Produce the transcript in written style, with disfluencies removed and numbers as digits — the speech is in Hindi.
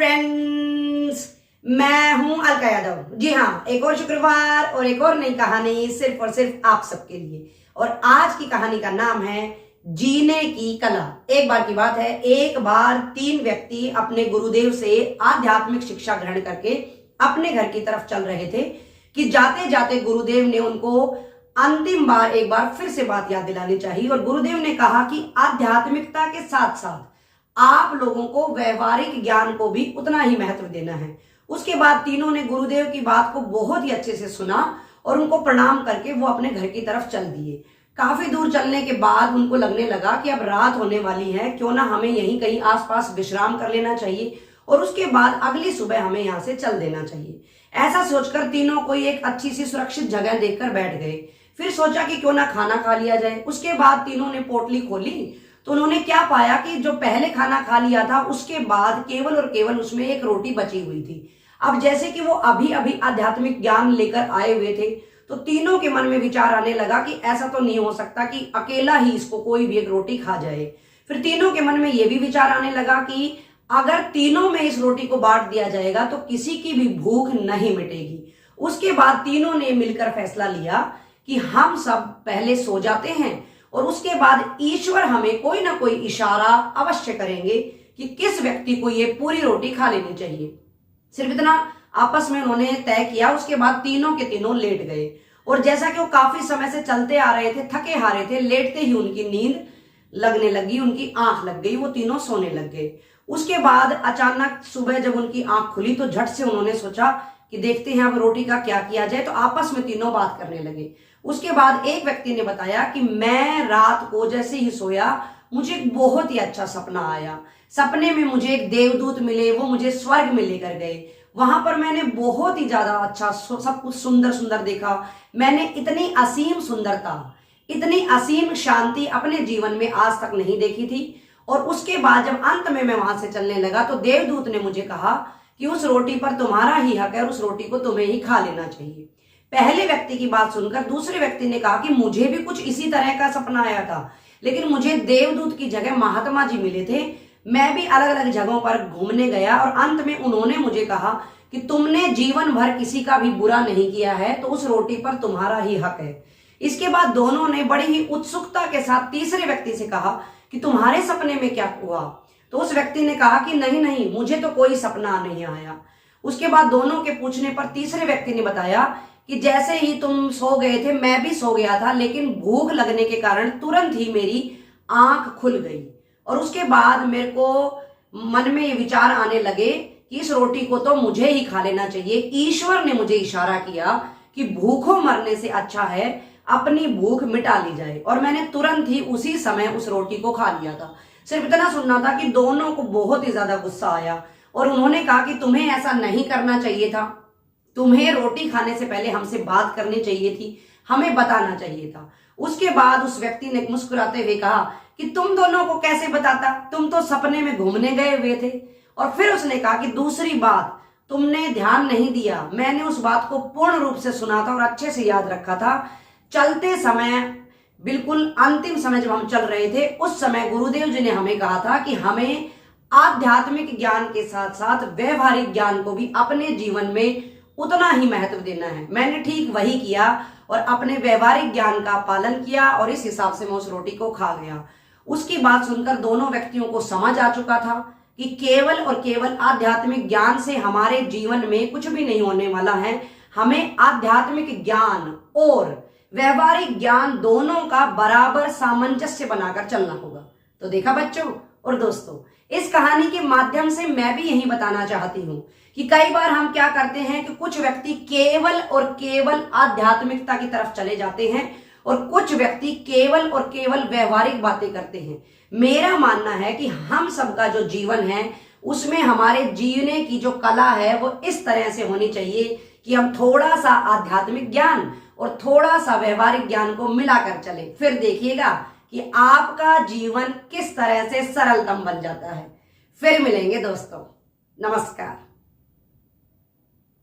फ्रेंड्स, मैं हूं अलका यादव। जी हाँ, एक और शुक्रवार और एक और नई कहानी सिर्फ और सिर्फ आप सबके लिए। और आज की कहानी का नाम है जीने की कला। एक बार की बात है, एक बार 3 व्यक्ति अपने गुरुदेव से आध्यात्मिक शिक्षा ग्रहण करके अपने घर की तरफ चल रहे थे कि जाते जाते गुरुदेव ने उनको अंतिम बार एक बार फिर से बात याद दिलानी चाहिए। और गुरुदेव ने कहा कि आध्यात्मिकता के साथ साथ आप लोगों को व्यवहारिक ज्ञान को भी उतना ही महत्व देना है। उसके बाद तीनों ने गुरुदेव की बात को बहुत ही अच्छे से सुना और उनको प्रणाम करके वो अपने घर की तरफ चल दिए। काफी दूर चलने के बाद उनको लगने लगा कि अब रात होने वाली है, क्यों ना हमें यहीं कहीं आसपास विश्राम कर लेना चाहिए और उसके बाद अगली सुबह हमें यहाँ से चल देना चाहिए। ऐसा सोचकर तीनों कोई एक अच्छी सी सुरक्षित जगह देखकर बैठ गए। फिर सोचा कि क्यों ना खाना खा लिया जाए। उसके बाद तीनों ने पोटली खोली तो उन्होंने क्या पाया कि जो पहले खाना खा लिया था उसके बाद केवल और केवल उसमें एक रोटी बची हुई थी। अब जैसे कि वो अभी अभी आध्यात्मिक ज्ञान लेकर आए हुए थे तो तीनों के मन में विचार आने लगा कि ऐसा तो नहीं हो सकता कि अकेला ही इसको कोई भी एक रोटी खा जाए। फिर तीनों के मन में यह भी विचार आने लगा कि अगर तीनों में इस रोटी को बांट दिया जाएगा तो किसी की भी भूख नहीं मिटेगी। उसके बाद तीनों ने मिलकर फैसला लिया कि हम सब पहले सो जाते हैं और उसके बाद ईश्वर हमें कोई ना कोई इशारा अवश्य करेंगे कि किस व्यक्ति को ये पूरी रोटी खा लेनी चाहिए। सिर्फ इतना आपस में उन्होंने तय किया। उसके बाद तीनों के तीनों लेट गए और जैसा कि वो काफी समय से चलते आ रहे थे, थके हारे थे, लेटते ही उनकी नींद लगने लगी, उनकी आंख लग गई, वो तीनों सोने लग गए। उसके बाद अचानक सुबह जब उनकी आंख खुली तो झट से उन्होंने सोचा कि देखते हैं अब रोटी का क्या किया जाए। तो आपस में तीनों बात करने लगे। उसके बाद एक व्यक्ति ने बताया कि मैं रात को जैसे ही सोया मुझे एक बहुत ही अच्छा सपना आया। सपने में मुझे एक देवदूत मिले, वो मुझे स्वर्ग में लेकर गए। वहां पर मैंने बहुत ही ज्यादा अच्छा सब कुछ सुंदर सुंदर देखा। मैंने इतनी असीम सुंदरता, इतनी असीम शांति अपने जीवन में आज तक नहीं देखी थी। और उसके बाद जब अंत में मैं वहां से चलने लगा तो देवदूत ने मुझे कहा कि उस रोटी पर तुम्हारा ही हक है और उस रोटी को तुम्हें ही खा लेना चाहिए। पहले व्यक्ति की बात सुनकर दूसरे व्यक्ति ने कहा कि मुझे भी कुछ इसी तरह का सपना आया था, लेकिन मुझे देवदूत की जगह महात्मा जी मिले थे। मैं भी अलग अलग जगहों पर घूमने गया और अंत में उन्होंने मुझे कहा कि तुमने जीवन भर किसी का भी बुरा नहीं किया है तो उस रोटी पर तुम्हारा ही हक है। इसके बाद दोनों ने बड़ी ही उत्सुकता के साथ तीसरे व्यक्ति से कहा कि तुम्हारे सपने में क्या हुआ। तो उस व्यक्ति ने कहा कि नहीं नहीं, मुझे तो कोई सपना नहीं आया। उसके बाद दोनों के पूछने पर तीसरे व्यक्ति ने बताया कि जैसे ही तुम सो गए थे मैं भी सो गया था, लेकिन भूख लगने के कारण तुरंत ही मेरी आंख खुल गई और उसके बाद मेरे को मन में ये विचार आने लगे कि इस रोटी को तो मुझे ही खा लेना चाहिए। ईश्वर ने मुझे इशारा किया कि भूखों मरने से अच्छा है अपनी भूख मिटा ली जाए, और मैंने तुरंत ही उसी समय उस रोटी को खा लिया था। सिर्फ इतना सुनना था कि दोनों को बहुत ही ज्यादा गुस्सा आया और उन्होंने कहा कि तुम्हें ऐसा नहीं करना चाहिए था, तुम्हें रोटी खाने से पहले हमसे बात करनी चाहिए थी, हमें बताना चाहिए था। उसके बाद उस व्यक्ति ने मुस्कुराते हुए कहा कि तुम दोनों को कैसे बताता, तुम तो सपने में घूमने गए हुए थे। और फिर उसने कहा कि दूसरी बात, तुमने ध्यान नहीं दिया, मैंने उस बात को पूर्ण रूप से सुना था और अच्छे से याद रखा था। चलते समय, बिल्कुल अंतिम समय जब हम चल रहे थे उस समय गुरुदेव जी ने हमें कहा था कि हमें आध्यात्मिक ज्ञान के साथ साथ व्यवहारिक ज्ञान को भी अपने जीवन में उतना ही महत्व देना है। मैंने ठीक वही किया और अपने व्यवहारिक ज्ञान का पालन किया और इस हिसाब से मैं उस रोटी को खा गया। उसकी बात सुनकर दोनों व्यक्तियों को समझ आ चुका था कि केवल और केवल आध्यात्मिक ज्ञान से हमारे जीवन में कुछ भी नहीं होने वाला है। हमें आध्यात्मिक ज्ञान और व्यवहारिक ज्ञान दोनों का बराबर सामंजस्य बनाकर चलना होगा। तो देखा बच्चों और दोस्तों, इस कहानी के माध्यम से मैं भी यही बताना चाहती हूँ कि कई बार हम क्या करते हैं कि कुछ व्यक्ति केवल और केवल आध्यात्मिकता की तरफ चले जाते हैं और कुछ व्यक्ति केवल और केवल व्यवहारिक बातें करते हैं। मेरा मानना है कि हम सबका जो जीवन है उसमें हमारे जीने की जो कला है वो इस तरह से होनी चाहिए कि हम थोड़ा सा आध्यात्मिक ज्ञान और थोड़ा सा व्यवहारिक ज्ञान को मिलाकर चले। फिर देखिएगा कि आपका जीवन किस तरह से सरलतम बन जाता है। फिर मिलेंगे दोस्तों, नमस्कार।